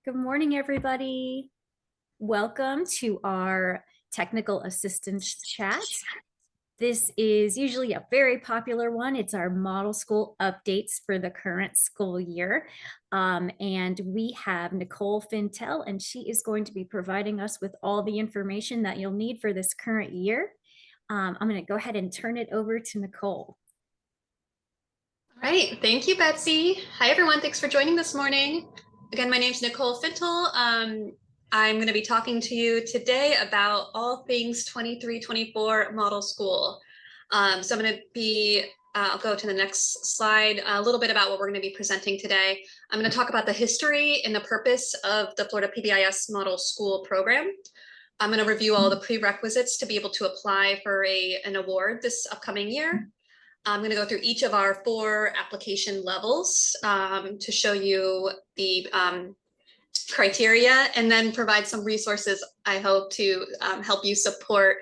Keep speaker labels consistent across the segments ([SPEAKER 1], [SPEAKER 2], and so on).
[SPEAKER 1] Good morning, everybody. Welcome to our technical assistance chat. This is usually a very popular one. It's our model school updates for the current school year. And we have Nicole Fintel, and she is going to be providing us with all the information that you'll need for this current year. I'm going to go ahead and turn it over to Nicole.
[SPEAKER 2] All right, thank you, Betsy. Hi, everyone. Thanks for joining this morning. Again, my name is Nicole Fintel. I'm going to be talking to you today about all things 23-24 model school. So I'm going to be, I'll go to the next slide, a little bit about what we're going to be presenting today. I'm going to talk about the history and the purpose of the Florida PBIS model school program. I'm going to review all the prerequisites to be able to apply for an award this upcoming year. I'm going to go through each of our 4 application levels to show you the criteria, and then provide some resources, I hope, to help you support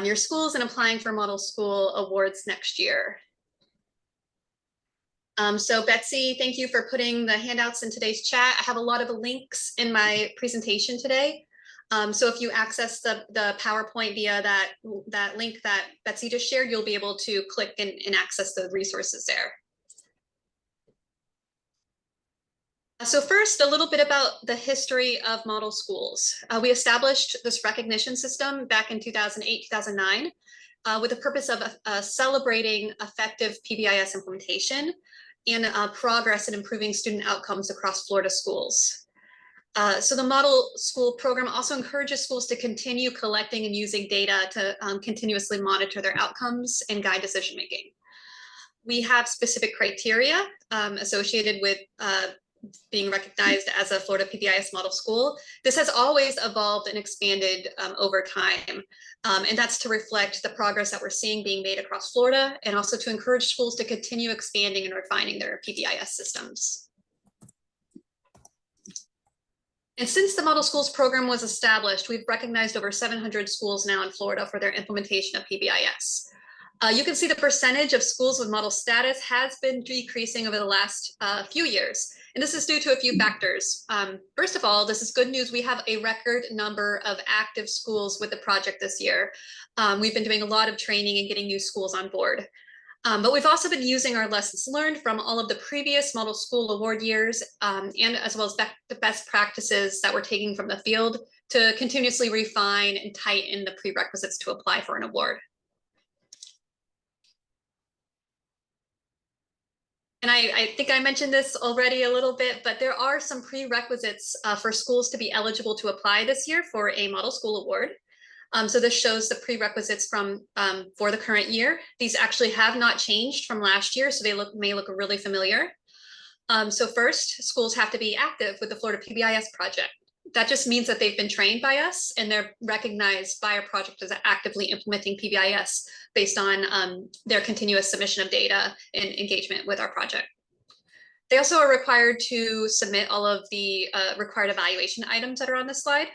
[SPEAKER 2] your schools in applying for model school awards next year. So Betsy, thank you for putting the handouts in today's chat. I have a lot of links in my presentation today. So if you access the PowerPoint via that link that Betsy just shared, you'll be able to click and access the resources there. So first, a little bit about the history of model schools. We established this recognition system back in 2008, 2009, with the purpose of celebrating effective PBIS implementation and progress in improving student outcomes across Florida schools. So the model school program also encourages schools to continue collecting and using data to continuously monitor their outcomes and guide decision making. We have specific criteria associated with being recognized as a Florida PBIS model school. This has always evolved and expanded over time. And that's to reflect the progress that we're seeing being made across Florida, and also to encourage schools to continue expanding and refining their PBIS systems. And since the Model Schools program was established, we've recognized over 700 schools now in Florida for their implementation of PBIS. You can see the percentage of schools with model status has been decreasing over the last few years. And this is due to a few factors. First of all, this is good news. We have a record number of active schools with the project this year. We've been doing a lot of training and getting new schools on board. But we've also been using our lessons learned from all of the previous model school award years, and as well as the best practices that we're taking from the field to continuously refine and tighten the prerequisites to apply for an award. And I think I mentioned this already a little bit, but there are some prerequisites for schools to be eligible to apply this year for a model school award. So this shows the prerequisites from for the current year. These actually have not changed from last year, so they may look really familiar. So first, schools have to be active with the Florida PBIS project. That just means that they've been trained by us and they're recognized by our project as actively implementing PBIS based on their continuous submission of data and engagement with our project. They also are required to submit all of the required evaluation items that are on this slide.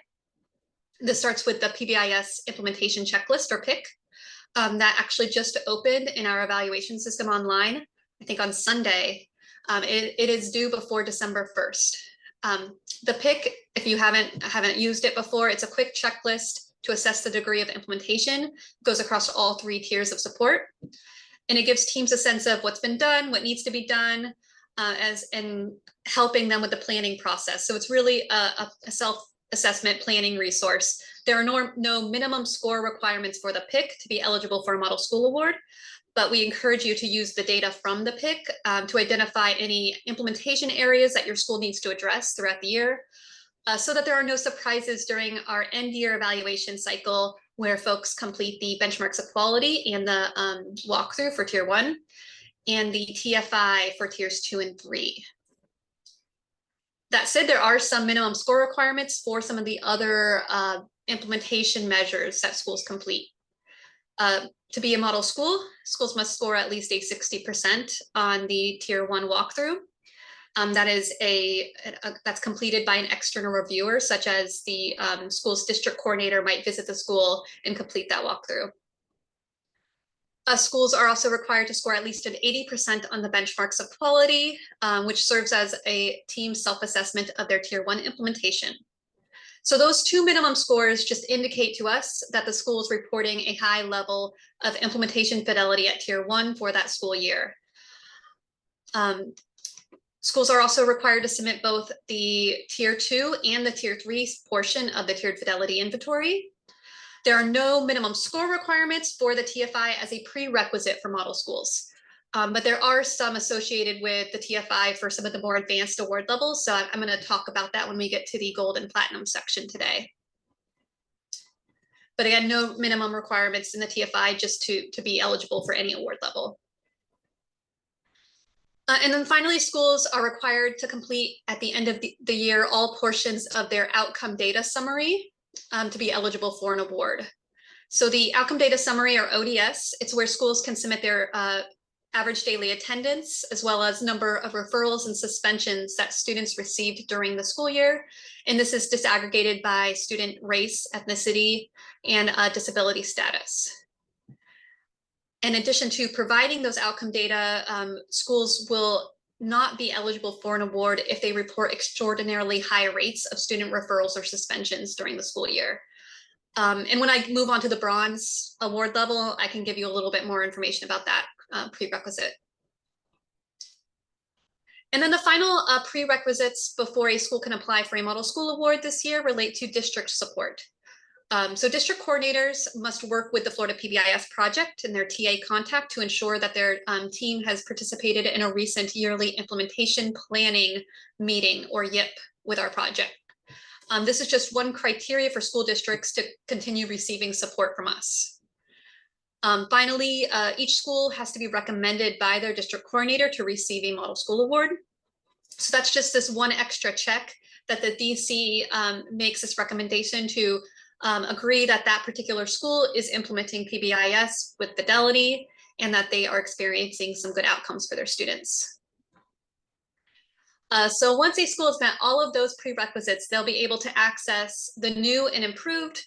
[SPEAKER 2] This starts with the PBIS implementation checklist, or PIC, that actually just opened in our evaluation system online, I think on Sunday. It is due before December 1st. The PIC, if you haven't used it before, it's a quick checklist to assess the degree of implementation. It goes across all 3 tiers of support. And it gives teams a sense of what's been done, what needs to be done, and helping them with the planning process. So it's really a self-assessment planning resource. There are no minimum score requirements for the PIC to be eligible for a model school award, but we encourage you to use the data from the PIC to identify any implementation areas that your school needs to address throughout the year, so that there are no surprises during our end-year evaluation cycle where folks complete the benchmarks of quality and the walkthrough for Tier 1 and the TFI for Tiers 2 and 3. That said, there are some minimum score requirements for some of the other implementation measures that schools complete. To be a model school, schools must score at least a 60% on the Tier 1 walkthrough. That is that's completed by an external reviewer, such as the school's district coordinator might visit the school and complete that walkthrough. Schools are also required to score at least an 80% on the benchmarks of quality, which serves as a team self-assessment of their Tier 1 implementation. So those two minimum scores just indicate to us that the school is reporting a high level of implementation fidelity at Tier 1 for that school year. Schools are also required to submit both the Tier 2 and the Tier 3 portion of the tiered fidelity inventory. There are no minimum score requirements for the TFI as a prerequisite for model schools, but there are some associated with the TFI for some of the more advanced award levels. So I'm going to talk about that when we get to the gold and platinum section today. But again, no minimum requirements in the TFI just to be eligible for any award level. And then finally, schools are required to complete at the end of the year all portions of their outcome data summary to be eligible for an award. So the outcome data summary, or ODS, it's where schools can submit their average daily attendance, as well as number of referrals and suspensions that students received during the school year. And this is disaggregated by student race, ethnicity, and disability status. In addition to providing those outcome data, schools will not be eligible for an award if they report extraordinarily high rates of student referrals or suspensions during the school year. And when I move on to the bronze award level, I can give you a little bit more information about that prerequisite. And then the final prerequisites before a school can apply for a model school award this year relate to district support. So district coordinators must work with the Florida PBIS project and their TA contact to ensure that their team has participated in a recent yearly implementation planning meeting, or YIP, with our project. This is just one criteria for school districts to continue receiving support from us. Finally, each school has to be recommended by their district coordinator to receive a model school award. So that's just this one extra check that the DC makes this recommendation to agree that that particular school is implementing PBIS with fidelity and that they are experiencing some good outcomes for their students. So once a school has met all of those prerequisites, they'll be able to access the new and improved,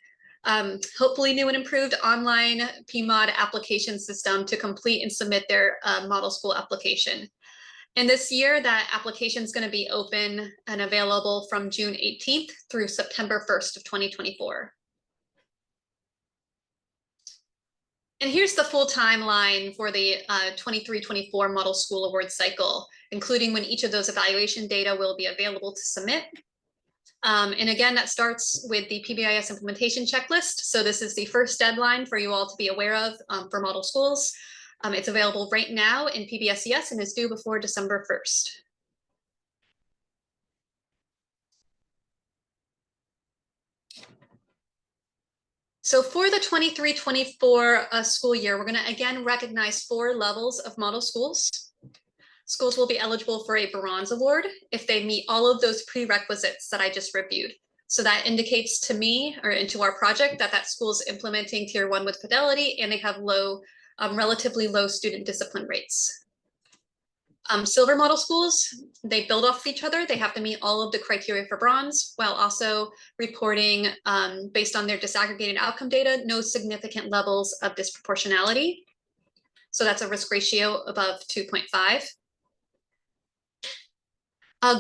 [SPEAKER 2] hopefully new and improved online PMOD application system to complete and submit their model school application. And this year, that application is going to be open and available from June 18th through September 1st of 2024. And here's the full timeline for the 23-24 Model School Award cycle, including when each of those evaluation data will be available to submit. And again, that starts with the PBIS implementation checklist. So this is the first deadline for you all to be aware of for model schools. It's available right now in PBSES and is due before December 1st. So for the 23-24 school year, we're going to again recognize 4 levels of model schools. Schools will be eligible for a bronze award if they meet all of those prerequisites that I just reviewed. So that indicates to me, or into our project, that that school is implementing Tier 1 with fidelity and they have low, relatively low student discipline rates. Silver model schools, they build off of each other. They have to meet all of the criteria for bronze while also reporting, based on their disaggregated outcome data, no significant levels of disproportionality. So that's a risk ratio above 2.5.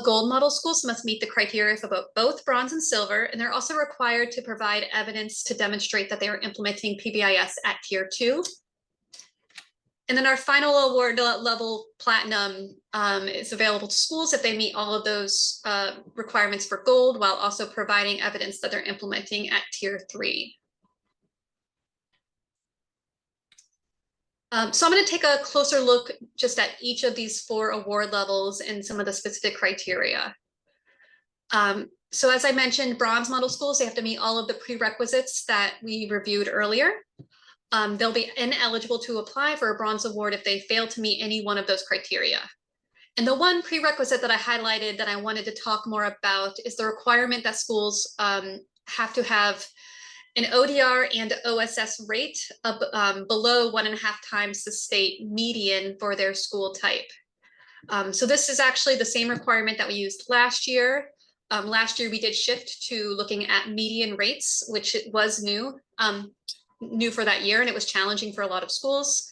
[SPEAKER 2] Gold model schools must meet the criteria for both bronze and silver, and they're also required to provide evidence to demonstrate that they are implementing PBIS at Tier 2. And then our final award level, platinum, is available to schools if they meet all of those requirements for gold, while also providing evidence that they're implementing at Tier 3. So I'm going to take a closer look just at each of these 4 award levels and some of the specific criteria. So as I mentioned, bronze model schools, they have to meet all of the prerequisites that we reviewed earlier. They'll be ineligible to apply for a bronze award if they fail to meet any one of those criteria. And the one prerequisite that I highlighted that I wanted to talk more about is the requirement that schools have to have an ODR and OSS rate of below 1.5 times the state median for their school type. So this is actually the same requirement that we used last year. Last year we did shift to looking at median rates, which was new for that year, and it was challenging for a lot of schools.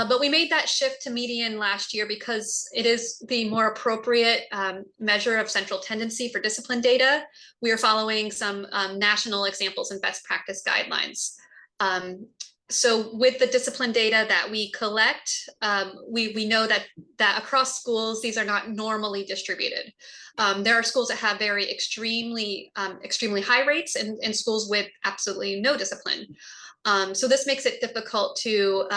[SPEAKER 2] But we made that shift to median last year because it is the more appropriate measure of central tendency for discipline data. We are following some national examples and best practice guidelines. So with the discipline data that we collect, we know that across schools, these are not normally distributed. There are schools that have very extremely high rates and schools with absolutely no discipline. So this makes it difficult to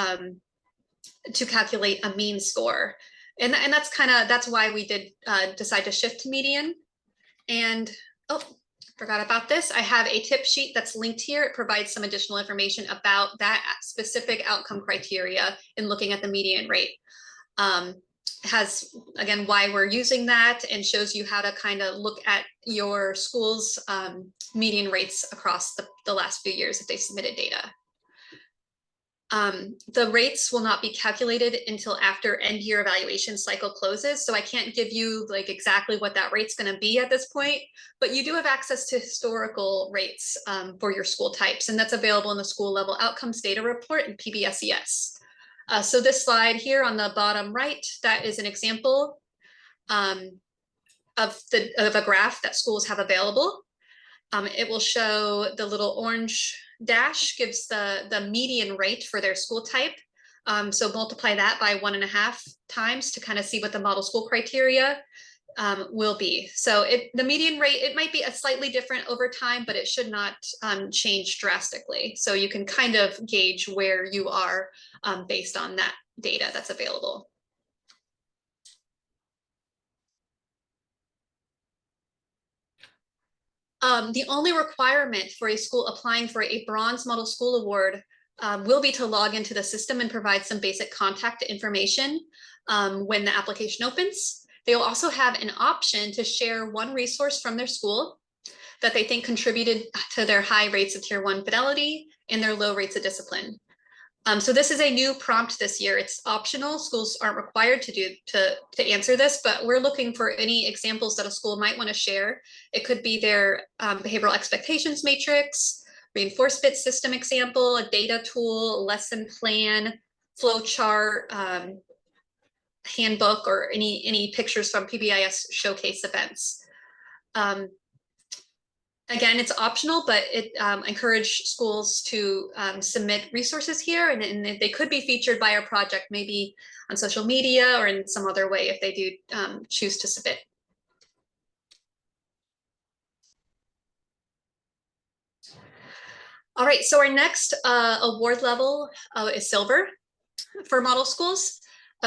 [SPEAKER 2] calculate a mean score. And that's why we did decide to shift to median. And oh, forgot about this. I have a tip sheet that's linked here. It provides some additional information about that specific outcome criteria in looking at the median rate. Has, again, why we're using that and shows you how to kind of look at your school's median rates across the last few years if they submitted data. The rates will not be calculated until after end year evaluation cycle closes. So I can't give you like exactly what that rate's going to be at this point, but you do have access to historical rates for your school types, and that's available in the school level outcomes data report in PBSES. So this slide here on the bottom right, that is an example of a graph that schools have available. It will show the little orange dash gives the median rate for their school type. So multiply that by 1.5 times to kind of see what the model school criteria will be. So the median rate, it might be a slightly different over time, but it should not change drastically. So you can kind of gauge where you are based on that data that's available. The only requirement for a school applying for a bronze model school award will be to log into the system and provide some basic contact information when the application opens. They will also have an option to share one resource from their school that they think contributed to their high rates of tier 1 fidelity and their low rates of discipline. So this is a new prompt this year. It's optional. Schools aren't required to answer this, but we're looking for any examples that a school might want to share. It could be their behavioral expectations matrix, reinforcement system example, a data tool, lesson plan, flow chart, handbook, or any pictures from PBIS showcase events. Again, it's optional, but it encourage schools to submit resources here, and they could be featured by our project, maybe on social media or in some other way if they do choose to submit. All right, so our next award level is silver for model schools.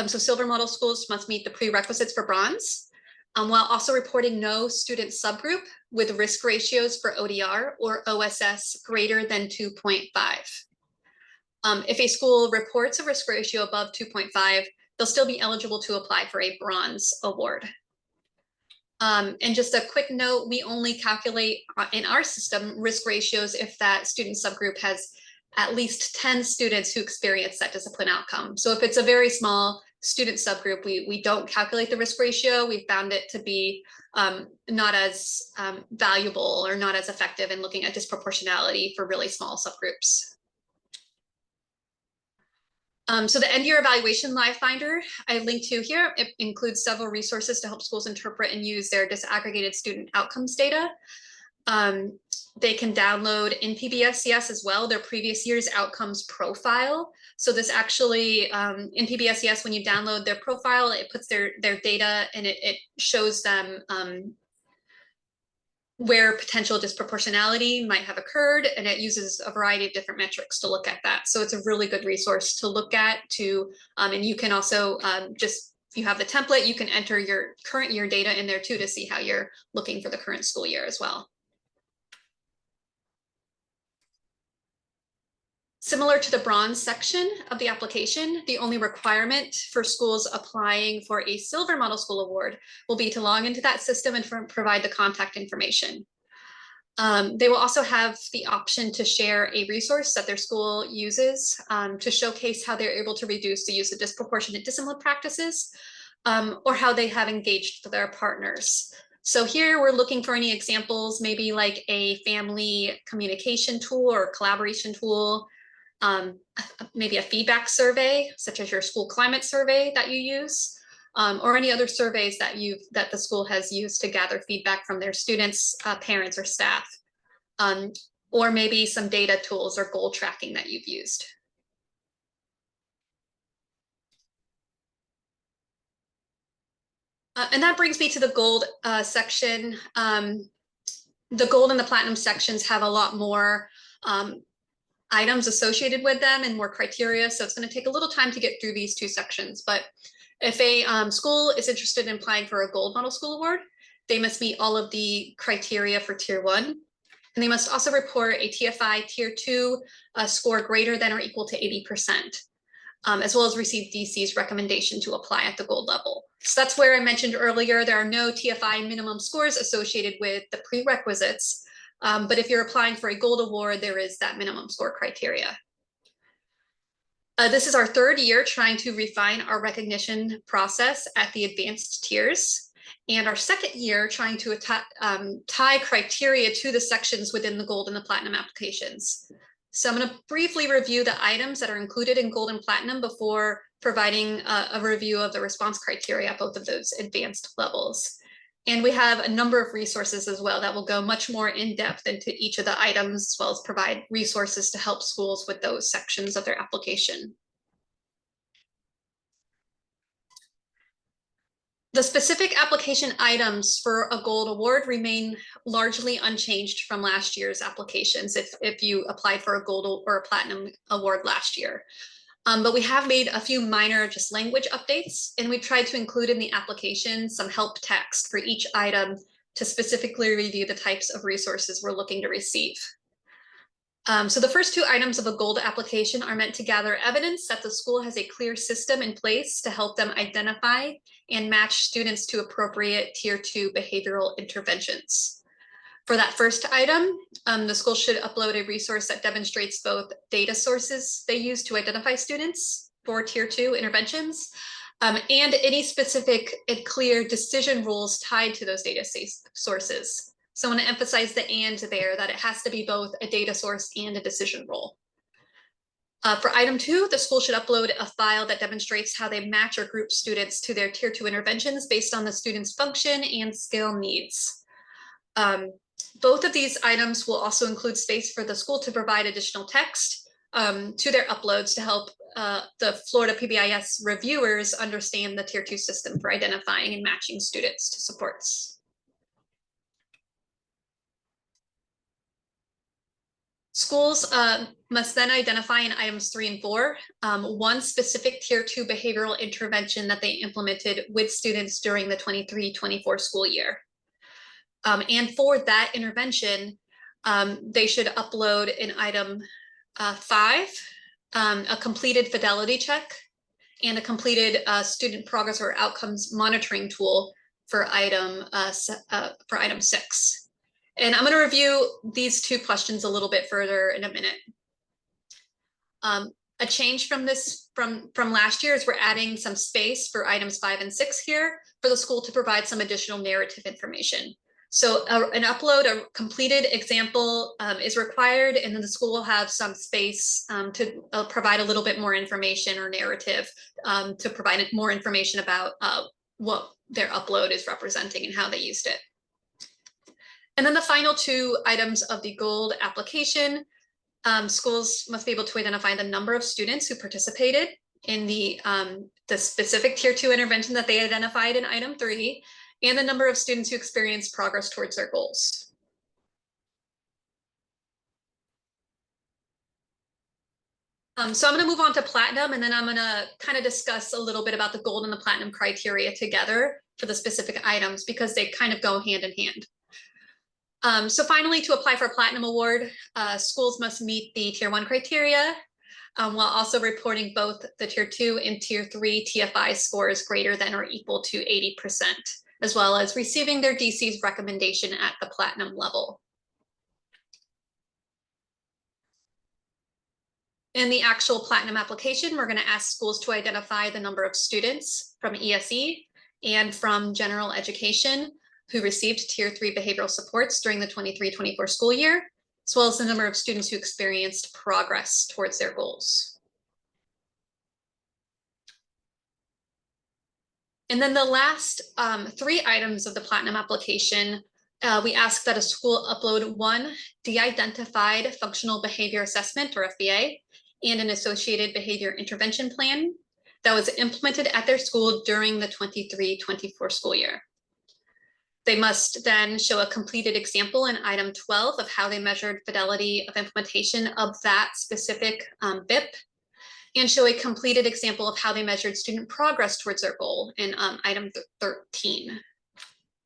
[SPEAKER 2] So silver model schools must meet the prerequisites for bronze, while also reporting no student subgroup with risk ratios for ODR or OSS greater than 2.5. If a school reports a risk ratio above 2.5, they'll still be eligible to apply for a bronze award. And just a quick note, we only calculate in our system risk ratios if that student subgroup has at least 10 students who experience that discipline outcome. So if it's a very small student subgroup, we don't calculate the risk ratio. We found it to be not as valuable or not as effective in looking at disproportionality for really small subgroups. So the end year evaluation live finder I linked to here, it includes several resources to help schools interpret and use their disaggregated student outcomes data. They can download in PBSES as well their previous year's outcomes profile. So this actually, in PBSES, when you download their profile, it puts their data and it shows them where potential disproportionality might have occurred, and it uses a variety of different metrics to look at that. So it's a really good resource to look at and you can also just, if you have the template, you can enter your current year data in there too to see how you're looking for the current school year as well. Similar to the bronze section of the application, the only requirement for schools applying for a silver model school award will be to log into that system and provide the contact information. They will also have the option to share a resource that their school uses to showcase how they're able to reduce the use of disproportionate discipline practices or how they have engaged their partners. So here we're looking for any examples, maybe like a family communication tool or collaboration tool. maybe a feedback survey, such as your school climate survey that you use, or any other surveys that the school has used to gather feedback from their students, parents, or staff, or maybe some data tools or goal tracking that you've used. And that brings me to the gold section. The gold and the platinum sections have a lot more items associated with them and more criteria. So it's going to take a little time to get through these two sections. But if a school is interested in applying for a gold model school award, they must meet all of the criteria for tier 1. And they must also report a TFI tier 2 score greater than or equal to 80%, as well as receive DC's recommendation to apply at the gold level. So that's where I mentioned earlier, there are no TFI minimum scores associated with the prerequisites. But if you're applying for a gold award, there is that minimum score criteria. This is our 3rd year trying to refine our recognition process at the advanced tiers, and our 2nd year trying to tie criteria to the sections within the gold and the platinum applications. So I'm going to briefly review the items that are included in gold and platinum before providing a review of the response criteria at both of those advanced levels. And we have a number of resources as well that will go much more in depth into each of the items, as well as provide resources to help schools with those sections of their application. The specific application items for a gold award remain largely unchanged from last year's applications if you applied for a gold or a platinum award last year. But we have made a few minor just language updates, and we tried to include in the application some help text for each item to specifically review the types of resources we're looking to receive. So the first 2 items of a gold application are meant to gather evidence that the school has a clear system in place to help them identify and match students to appropriate tier 2 behavioral interventions. For that first item, the school should upload a resource that demonstrates both data sources they use to identify students for tier 2 interventions, and any specific and clear decision rules tied to those data sources. So I want to emphasize the and there, that it has to be both a data source and a decision rule. For item 2, the school should upload a file that demonstrates how they match or group students to their tier 2 interventions based on the student's function and skill needs. Both of these items will also include space for the school to provide additional text to their uploads to help the Florida PBIS reviewers understand the tier 2 system for identifying and matching students to supports. Schools must then identify in items 3 and 4 one specific tier 2 behavioral intervention that they implemented with students during the 23-24 school year. And for that intervention, they should upload in item 5 a completed fidelity check and a completed student progress or outcomes monitoring tool for item 6. And I'm going to review these 2 questions a little bit further in a minute. A change from last year is we're adding some space for items 5 and 6 here for the school to provide some additional narrative information. So an upload, a completed example is required, and then the school will have some space to provide a little bit more information or narrative to provide more information about what their upload is representing and how they used it. And then the final 2 items of the gold application, schools must be able to identify the number of students who participated in the specific tier 2 intervention that they identified in item 3, and the number of students who experience progress towards their goals. So I'm going to move on to platinum, and then I'm going to kind of discuss a little bit about the gold and the platinum criteria together for the specific items, because they kind of go hand in hand. So finally, to apply for a platinum award, schools must meet the tier 1 criteria, while also reporting both the tier 2 and tier 3 TFI scores greater than or equal to 80%, as well as receiving their DC's recommendation at the platinum level. In the actual platinum application, we're going to ask schools to identify the number of students from ESE and from general education who received tier 3 behavioral supports during the 23-24 school year, as well as the number of students who experienced progress towards their goals. And then the last 3 items of the Platinum application, we ask that a school upload 1 de-identified functional behavior assessment, or FBA, and an associated behavior intervention plan that was implemented at their school during the 23-24 school year. They must then show a completed example in item 12 of how they measured fidelity of implementation of that specific BIP, and show a completed example of how they measured student progress towards their goal in item 13.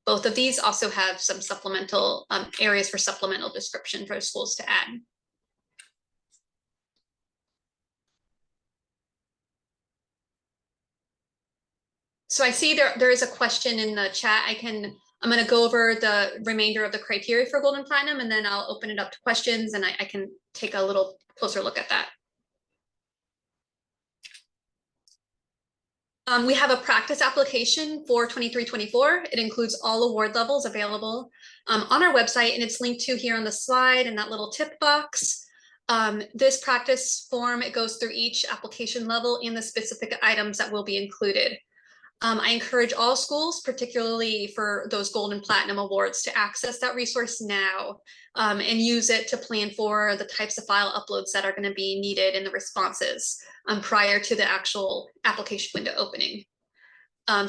[SPEAKER 2] Both of these also have some supplemental areas for supplemental description for schools to add. So I see there is a question in the chat. I'm going to go over the remainder of the criteria for Gold and Platinum, and then I'll open it up to questions, and I can take a little closer look at that. We have a practice application for 23-24. It includes all award levels available on our website, and it's linked to here on the slide in that little tip box. This practice form, it goes through each application level and the specific items that will be included. I encourage all schools, particularly for those Gold and Platinum awards, to access that resource now and use it to plan for the types of file uploads that are going to be needed in the responses prior to the actual application window opening.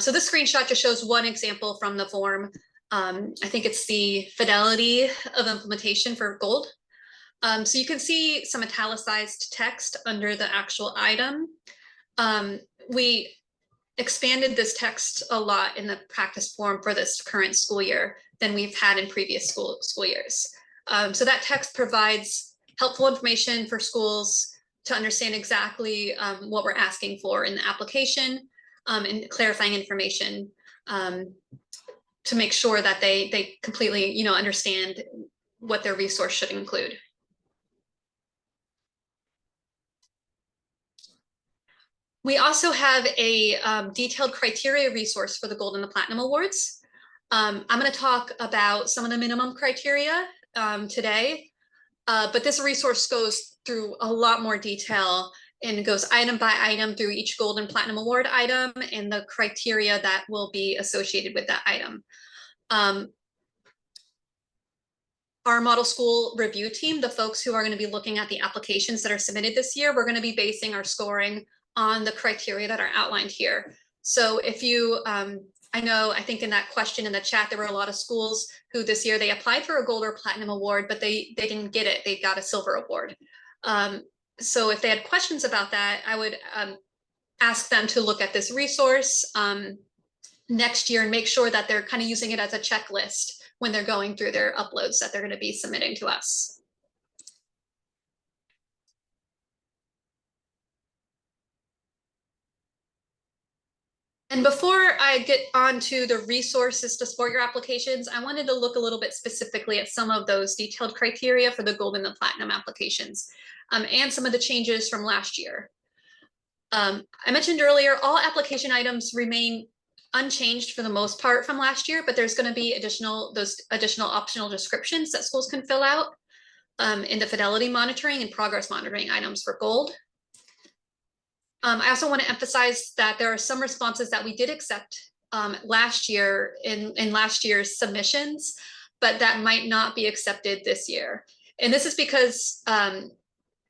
[SPEAKER 2] So this screenshot just shows one example from the form. I think it's the fidelity of implementation for Gold. So you can see some italicized text under the actual item. We expanded this text a lot in the practice form for this current school year than we've had in previous school years. So that text provides helpful information for schools to understand exactly what we're asking for in the application and clarifying information to make sure that they completely understand what their resource should include. We also have a detailed criteria resource for the Gold and the Platinum Awards. I'm going to talk about some of the minimum criteria today, but this resource goes through a lot more detail and goes item by item through each Gold and Platinum Award item and the criteria that will be associated with that item. Our model school review team, the folks who are going to be looking at the applications that are submitted this year, we're going to be basing our scoring on the criteria that are outlined here. So if you, I think in that question in the chat, there were a lot of schools who this year they applied for a Gold or Platinum award, but they didn't get it. They got a Silver award. So if they had questions about that, I would ask them to look at this resource next year and make sure that they're kind of using it as a checklist when they're going through their uploads that they're going to be submitting to us. And before I get on to the resources to support your applications, I wanted to look a little bit specifically at some of those detailed criteria for the Gold and the Platinum applications and some of the changes from last year. I mentioned earlier, all application items remain unchanged for the most part from last year, but there's going to be those additional optional descriptions that schools can fill out in the fidelity monitoring and progress monitoring items for Gold. I also want to emphasize that there are some responses that we did accept last year in last year's submissions, but that might not be accepted this year. And this is because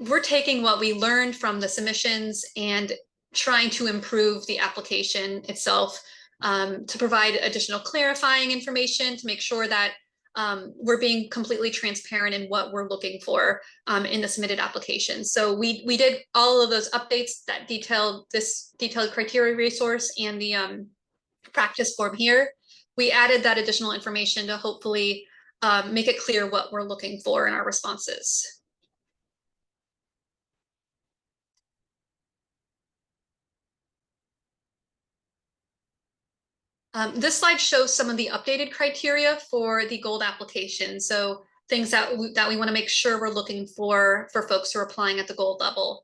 [SPEAKER 2] we're taking what we learned from the submissions and trying to improve the application itself to provide additional clarifying information to make sure that we're being completely transparent in what we're looking for in the submitted application. So we did all of those updates that this detailed criteria resource and the practice form here. We added that additional information to hopefully make it clear what we're looking for in our responses. This slide shows some of the updated criteria for the Gold application. So things that we want to make sure we're looking for folks who are applying at the Gold level.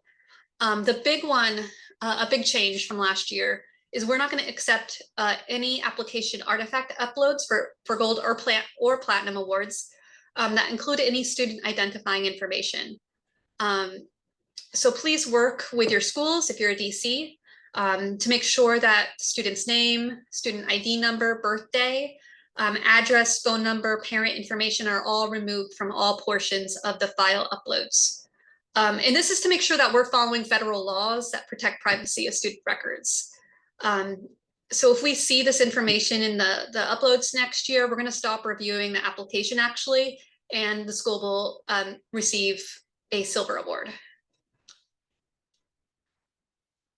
[SPEAKER 2] The big one, a big change from last year, is we're not going to accept any application artifact uploads for Gold or Platinum awards that include any student identifying information. So please work with your schools if you're a DC to make sure that student's name, student ID number, birthday, address, phone number, parent information are all removed from all portions of the file uploads. And this is to make sure that we're following federal laws that protect privacy of student records. So if we see this information in the uploads next year, we're going to stop reviewing the application actually, and the school will receive a silver award.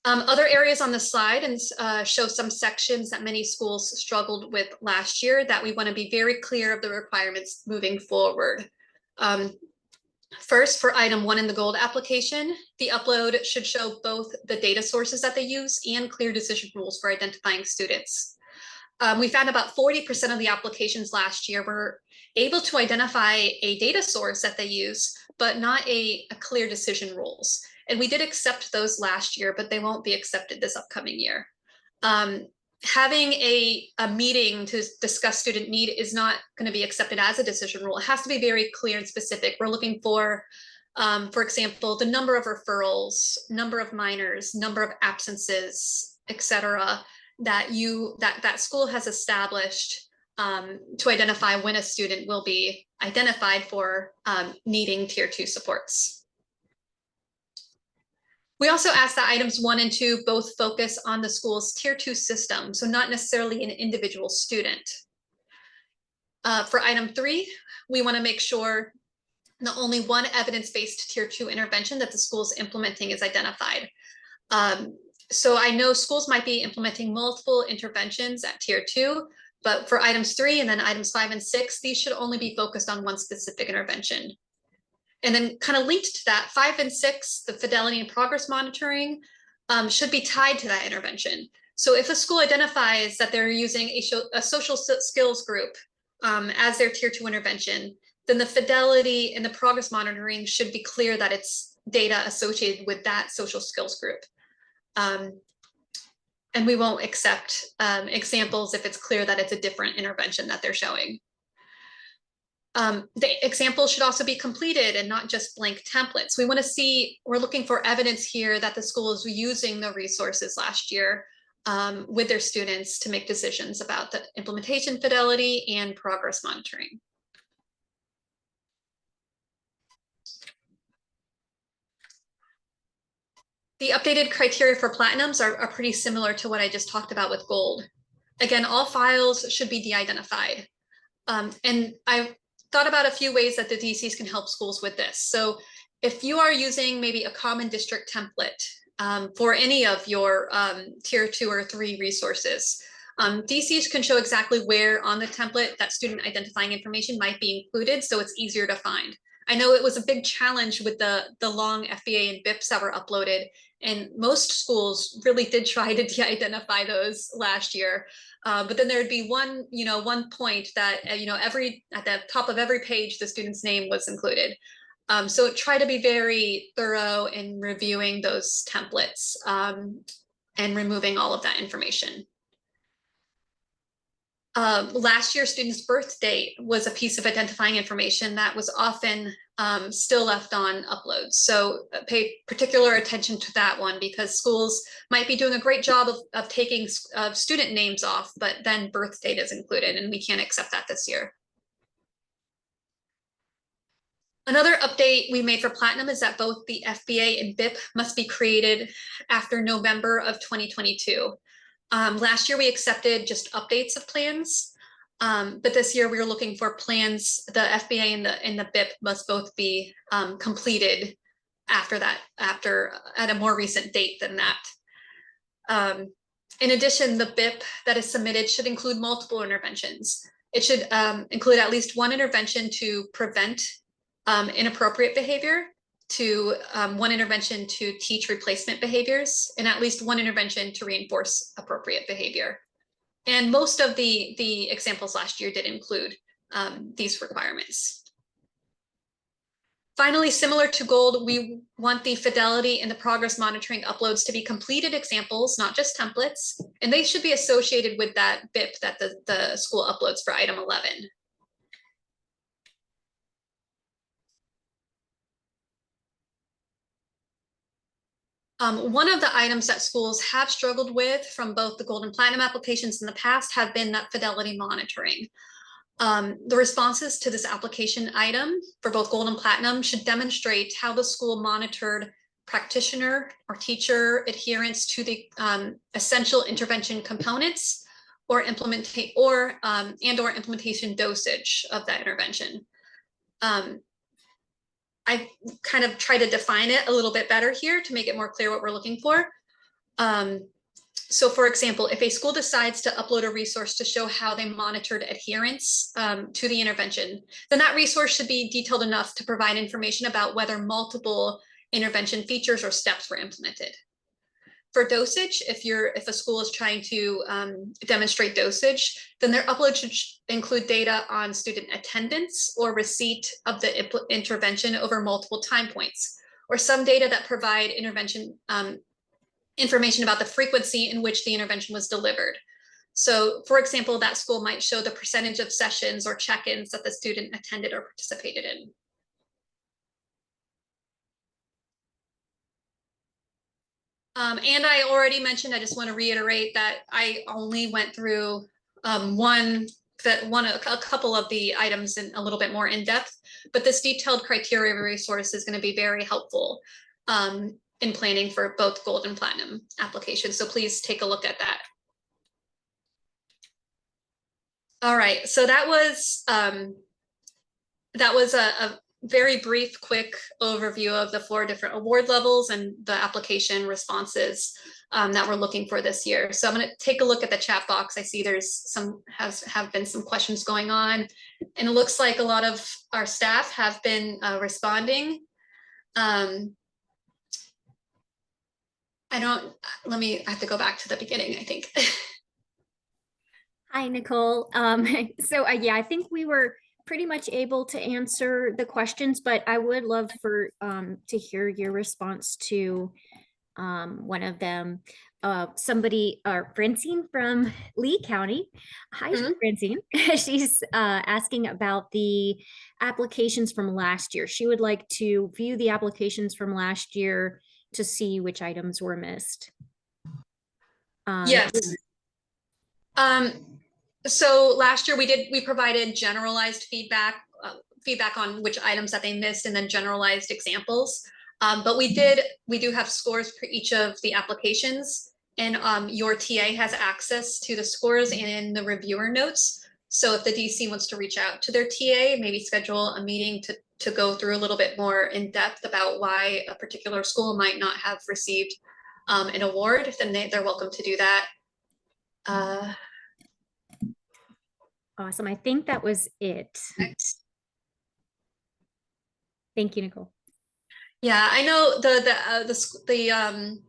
[SPEAKER 2] Other areas on the slide and show some sections that many schools struggled with last year that we want to be very clear of the requirements moving forward. First, for item 1 in the gold application, the upload should show both the data sources that they use and clear decision rules for identifying students. We found about 40% of the applications last year were able to identify a data source that they use, but not a clear decision rules. And we did accept those last year, but they won't be accepted this upcoming year. Having a meeting to discuss student need is not going to be accepted as a decision rule. It has to be very clear and specific. We're looking for example, the number of referrals, number of minors, number of absences, etc., that that school has established to identify when a student will be identified for needing Tier 2 supports. We also asked that items 1 and 2 both focus on the school's Tier 2 system, so not necessarily an individual student. For item 3, we want to make sure that only one evidence-based Tier 2 intervention that the school is implementing is identified. So I know schools might be implementing multiple interventions at Tier 2, but for items 3 and then items 5 and 6, these should only be focused on one specific intervention. And then kind of linked to that, 5 and 6, the fidelity and progress monitoring should be tied to that intervention. So if a school identifies that they're using a social skills group as their Tier 2 intervention, then the fidelity and the progress monitoring should be clear that it's data associated with that social skills group. And we won't accept examples if it's clear that it's a different intervention that they're showing. The example should also be completed and not just blank templates. We're looking for evidence here that the school is using the resources last year with their students to make decisions about the implementation fidelity and progress monitoring. The updated criteria for platinums are pretty similar to what I just talked about with gold. Again, all files should be de-identified. And I've thought about a few ways that the DCs can help schools with this. So if you are using maybe a common district template for any of your Tier 2 or 3 resources, DCs can show exactly where on the template that student identifying information might be included, so it's easier to find. I know it was a big challenge with the long FBA and BIPs that were uploaded, and most schools really did try to de-identify those last year. But then there'd be one point that, at the top of every page, the student's name was included. So try to be very thorough in reviewing those templates and removing all of that information. Last year, student's birth date was a piece of identifying information that was often still left on uploads. So pay particular attention to that one, because schools might be doing a great job of taking student names off, but then birth date is included, and we can't accept that this year. Another update we made for Platinum is that both the FBA and BIP must be created after November of 2022. Last year, we accepted just updates of plans, but this year we were looking for plans. The FBA and the BIP must both be completed after that, at a more recent date than that. In addition, the BIP that is submitted should include multiple interventions. It should include at least one intervention to prevent inappropriate behavior, to one intervention to teach replacement behaviors, and at least one intervention to reinforce appropriate behavior. And most of the examples last year did include these requirements. Finally, similar to gold, we want the fidelity and the progress monitoring uploads to be completed examples, not just templates, and they should be associated with that BIP that the school uploads for item 11. One of the items that schools have struggled with from both the Gold and Platinum applications in the past have been that fidelity monitoring. The responses to this application item for both Gold and Platinum should demonstrate how the school monitored practitioner or teacher adherence to the essential intervention components or implementation dosage of that intervention. I kind of try to define it a little bit better here to make it more clear what we're looking for. So for example, if a school decides to upload a resource to show how they monitored adherence to the intervention, then that resource should be detailed enough to provide information about whether multiple intervention features or steps were implemented. For dosage, if a school is trying to demonstrate dosage, then their upload should include data on student attendance or receipt of the intervention over multiple time points, or some data that provide intervention information about the frequency in which the intervention was delivered. So, for example, that school might show the percentage of sessions or check-ins that the student attended or participated in. And I already mentioned, I just want to reiterate that I only went through a couple of the items in a little bit more in depth, but this detailed criteria resource is going to be very helpful in planning for both Gold and Platinum applications. So please take a look at that. All right, so that was a very brief, quick overview of the 4 different award levels and the application responses that we're looking for this year. So I'm going to take a look at the chat box. I see there's have been some questions going on, and it looks like a lot of our staff have been responding. I have to go back to the beginning, I think.
[SPEAKER 1] Hi, Nicole. So yeah, I think we were pretty much able to answer the questions, but I would love for to hear your response to one of them. Francine from Lee County. Hi, Francine. She's asking about the applications from last year. She would like to view the applications from last year to see which items were missed.
[SPEAKER 2] Yes. So last year we provided generalized feedback on which items that they missed and then generalized examples. But we do have scores for each of the applications, and your TA has access to the scores and the reviewer notes. So if the DC wants to reach out to their TA, maybe schedule a meeting to go through a little bit more in depth about why a particular school might not have received an award, then they're welcome to do that.
[SPEAKER 1] Awesome. I think that was it. Thank you, Nicole.
[SPEAKER 2] Yeah, I know the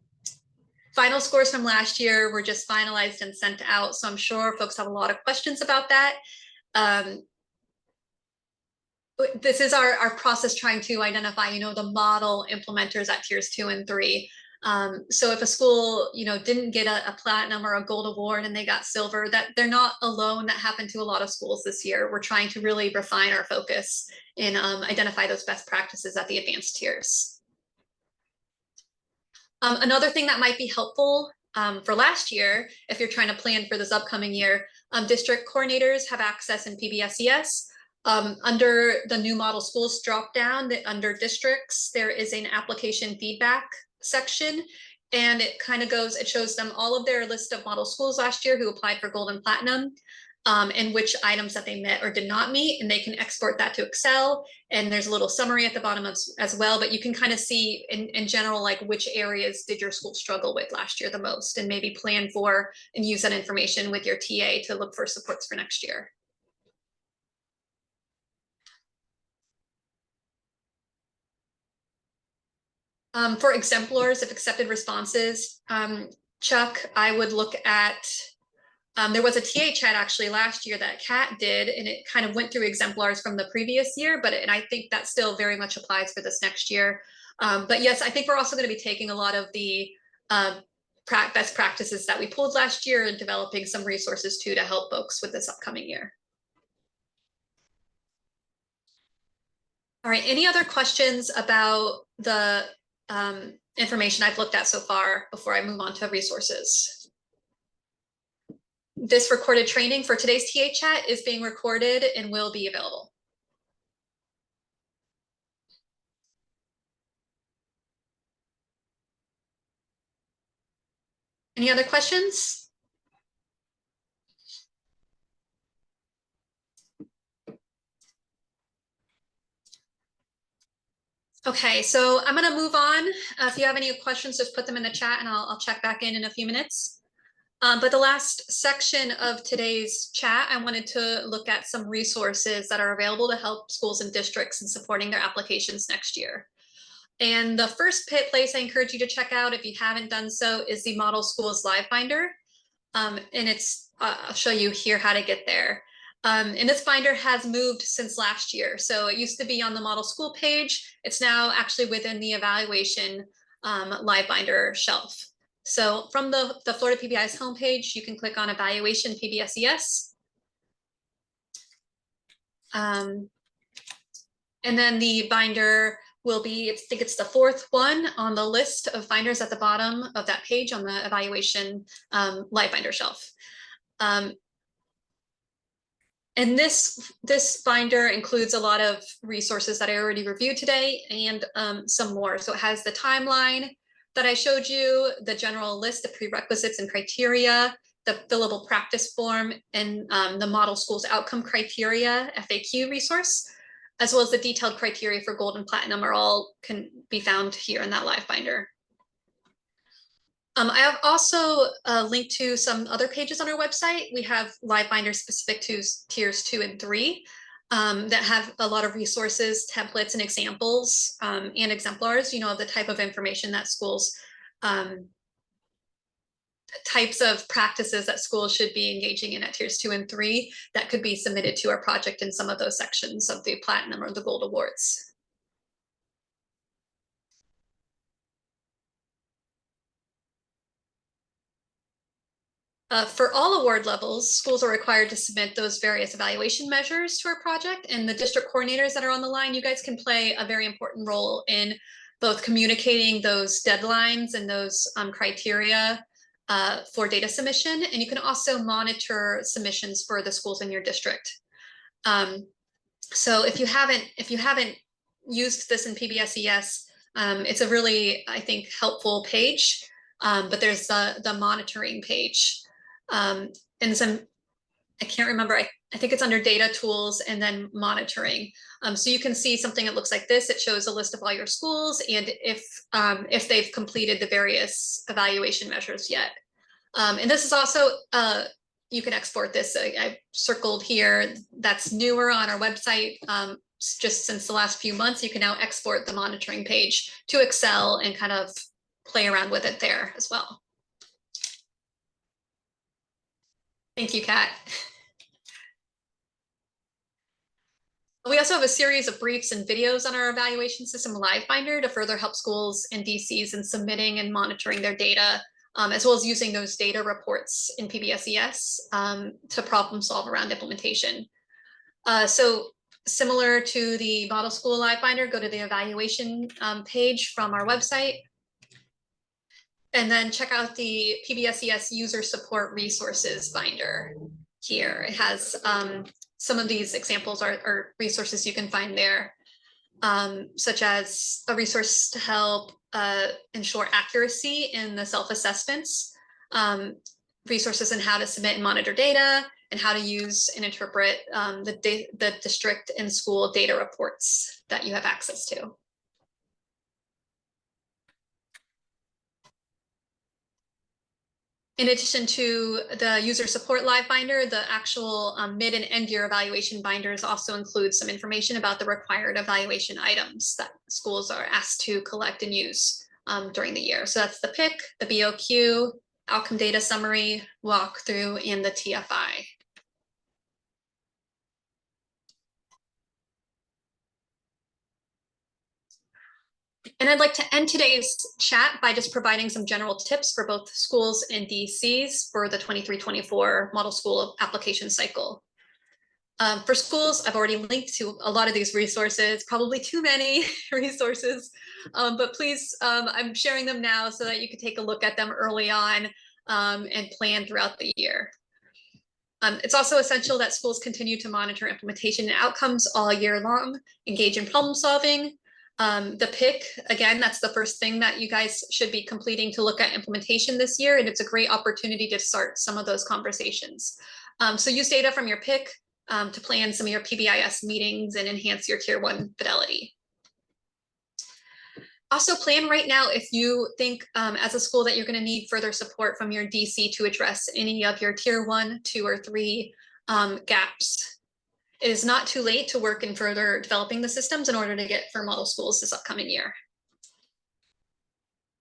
[SPEAKER 2] final scores from last year were just finalized and sent out, so I'm sure folks have a lot of questions about that. This is our process trying to identify, the model implementers at tiers 2 and 3. So if a school, didn't get a platinum or a gold award and they got silver, that they're not alone. That happened to a lot of schools this year. We're trying to really refine our focus and identify those best practices at the advanced tiers. Another thing that might be helpful for last year, if you're trying to plan for this upcoming year, district coordinators have access in PBSES. Under the new model schools dropdown, under districts, there is an application feedback section, and it shows them all of their list of model schools last year who applied for Gold and Platinum, and which items that they met or did not meet, and they can export that to Excel, and there's a little summary at the bottom as well, but you can kind of see in general, like which areas did your school struggle with last year the most, and maybe plan for and use that information with your TA to look for supports for next year. For exemplars, if accepted responses, Chuck, I would look at, there was a TA chat actually last year that Kat did, and it kind of went through exemplars from the previous year, and I think that still very much applies for this next year. But yes, I think we're also going to be taking a lot of the best practices that we pulled last year and developing some resources too to help folks with this upcoming year. All right, any other questions about the information I've looked at so far before I move on to resources. This recorded training for today's TA chat is being recorded and will be available. Any other questions? Okay, so I'm going to move on. If you have any questions, just put them in the chat and I'll check back in a few minutes. But the last section of today's chat, I wanted to look at some resources that are available to help schools and districts in supporting their applications next year. And the first place I encourage you to check out, if you haven't done so, is the Model Schools Live Binder. And it's, I'll show you here how to get there. And this binder has moved since last year. So it used to be on the Model School page. It's now actually within the evaluation Live Binder shelf. So from the Florida PBI's homepage, you can click on Evaluation PBSES. And then the binder will be, I think it's the fourth one on the list of binders at the bottom of that page on the evaluation Live Binder shelf. And this binder includes a lot of resources that I already reviewed today and some more. So it has the timeline that I showed you, the general list of prerequisites and criteria, the fillable practice form, and the Model Schools Outcome Criteria FAQ resource, as well as the detailed criteria for gold and platinum can be found here in that live binder. I have also linked to some other pages on our website. We have live binders specific to tiers 2 and 3 that have a lot of resources, templates, and examples and exemplars, of the type of information that schools, types of practices that schools should be engaging in at tiers 2 and 3 that could be submitted to our project in some of those sections of the platinum or the gold awards. For all award levels, schools are required to submit those various evaluation measures to our project, and the district coordinators that are on the line, you guys can play a very important role in both communicating those deadlines and those criteria for data submission, and you can also monitor submissions for the schools in your district. So if you haven't used this in PBSES, it's a really, I think, helpful page, but there's the monitoring page. And some, I can't remember, I think it's under data tools and then monitoring. So you can see something that looks like this. It shows a list of all your schools and if they've completed the various evaluation measures yet. And this is also, you can export this. I've circled here, that's newer on our website. Just since the last few months, you can now export the monitoring page to Excel and kind of play around with it there as well. Thank you, Kat. We also have a series of briefs and videos on our evaluation system live binder to further help schools and DCs in submitting and monitoring their data, as well as using those data reports in PBSES to problem solve around implementation. So similar to the Model School Live Binder, go to the evaluation page from our website. And then check out the PBSES user support resources binder here. It has some of these examples are resources you can find there, such as a resource to help ensure accuracy in the self-assessments, resources on how to submit and monitor data, and how to use and interpret the district and school data reports that you have access to. In addition to the user support live binder, the actual mid and end year evaluation binders also include some information about the required evaluation items that schools are asked to collect and use during the year. So that's the PIC, the BOQ, outcome data summary, walkthrough, and the TFI. And I'd like to end today's chat by just providing some general tips for both schools and DCs for the 23-24 model school application cycle. For schools, I've already linked to a lot of these resources, probably too many resources, but please, I'm sharing them now so that you can take a look at them early on and plan throughout the year. It's also essential that schools continue to monitor implementation and outcomes all year long, engage in problem solving. The PIC, again, that's the first thing that you guys should be completing to look at implementation this year, and it's a great opportunity to start some of those conversations. So use data from your PIC to plan some of your PBIS meetings and enhance your Tier 1 fidelity. Also plan right now if you think as a school that you're going to need further support from your DC to address any of your Tier 1, 2, or 3 gaps. It is not too late to work in further developing the systems in order to get for model schools this upcoming year.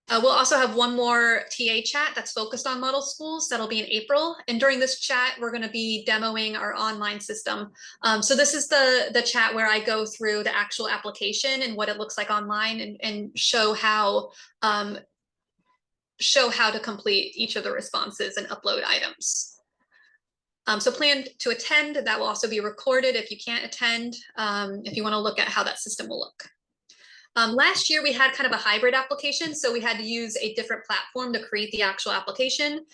[SPEAKER 2] We'll also have one more TA chat that's focused on model schools. That'll be in April. And during this chat, we're going to be demoing our online system. So this is the chat where I go through the actual application and what it looks like online and show how to complete each of the responses and upload items. So plan to attend. That will also be recorded if you can't attend, if you want to look at how that system will look. Last year, we had kind of a hybrid application, so we had to use a different platform to create the actual application.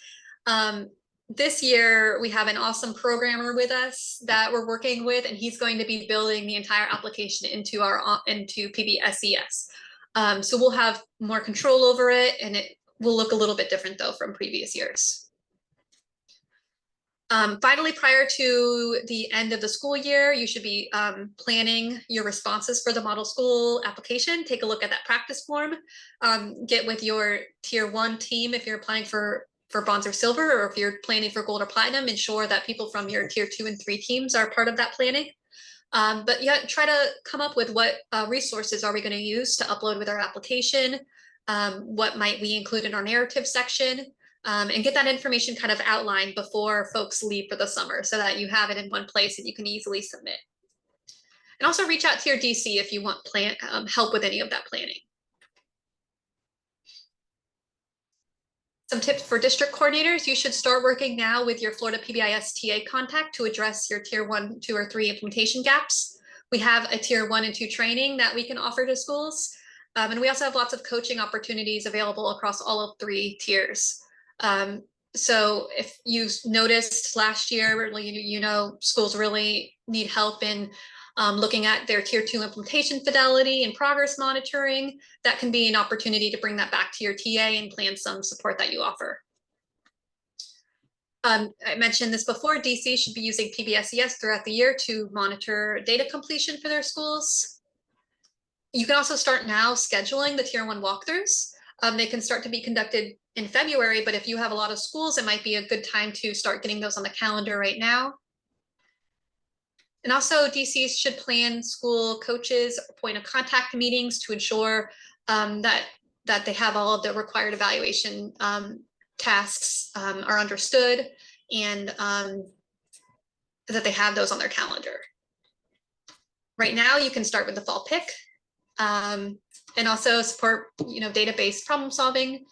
[SPEAKER 2] This year, we have an awesome programmer with us that we're working with, and he's going to be building the entire application into PBSES. So we'll have more control over it, and it will look a little bit different, though, from previous years. Finally, prior to the end of the school year, you should be planning your responses for the model school application. Take a look at that practice form. Get with your Tier 1 team if you're applying for bronze or silver, or if you're planning for gold or platinum, ensure that people from your Tier 2 and 3 teams are part of that planning. But yeah, try to come up with what resources are we going to use to upload with our application. What might we include in our narrative section? And get that information kind of outlined before folks leave for the summer so that you have it in one place and you can easily submit. And also reach out to your DC if you want help with any of that planning. Some tips for district coordinators: you should start working now with your Florida PBIS TA contact to address your Tier 1, 2, or 3 implementation gaps. We have a Tier 1 and 2 training that we can offer to schools. And we also have lots of coaching opportunities available across all of 3 tiers. So if you've noticed last year, you know, schools really need help in looking at their Tier 2 implementation fidelity and progress monitoring, that can be an opportunity to bring that back to your TA and plan some support that you offer. I mentioned this before, DC should be using PBSES throughout the year to monitor data completion for their schools. You can also start now scheduling the Tier 1 walkthroughs. They can start to be conducted in February, but if you have a lot of schools, it might be a good time to start getting those on the calendar right now. And also DCs should plan school coaches point of contact meetings to ensure that they have all of the required evaluation tasks are understood, and that they have those on their calendar. Right now, you can start with the fall PIC. And also support, you know, data-based problem solving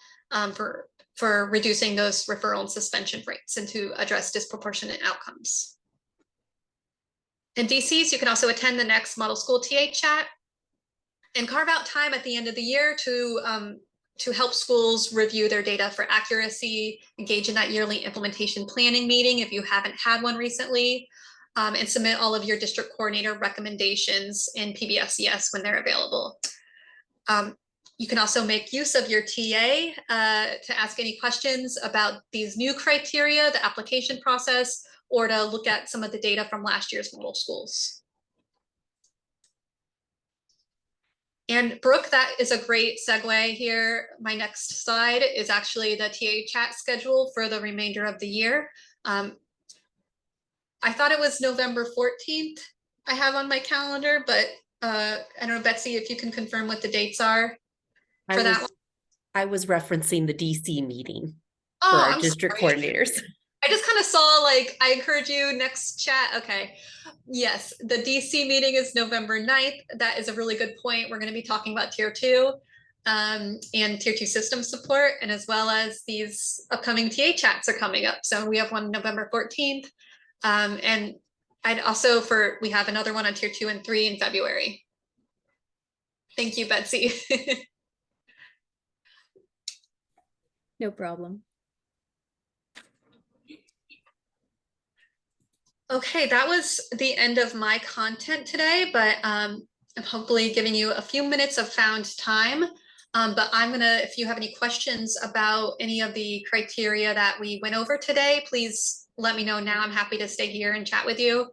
[SPEAKER 2] for reducing those referral and suspension rates and to address disproportionate outcomes. In DCs, you can also attend the next model school TA chat and carve out time at the end of the year to help schools review their data for accuracy, engage in that yearly implementation planning meeting if you haven't had one recently, and submit all of your district coordinator recommendations in PBSES when they're available. You can also make use of your TA to ask any questions about these new criteria, the application process, or to look at some of the data from last year's model schools. And Brooke, that is a great segue here. My next slide is actually the TA chat schedule for the remainder of the year. I thought it was November 14th I have on my calendar, but I don't know, Betsy, if you can confirm what the dates are for that one.
[SPEAKER 3] I was referencing the DC meeting for
[SPEAKER 2] Oh,
[SPEAKER 3] our
[SPEAKER 2] I'm
[SPEAKER 3] district
[SPEAKER 2] sorry.
[SPEAKER 3] coordinators.
[SPEAKER 2] I just kind of saw, like, I encourage you next chat. Okay. Yes, the DC meeting is November 9th. That is a really good point. We're going to be talking about Tier 2 and Tier 2 system support, and as well as these upcoming TA chats are coming up. So we have one November 14th. And we have another one on tier 2 and 3 in February. Thank you, Betsy.
[SPEAKER 1] No problem.
[SPEAKER 2] Okay, that was the end of my content today, but I'm hopefully giving you a few minutes of found time. But if you have any questions about any of the criteria that we went over today, please let me know now. I'm happy to stay here and chat with you.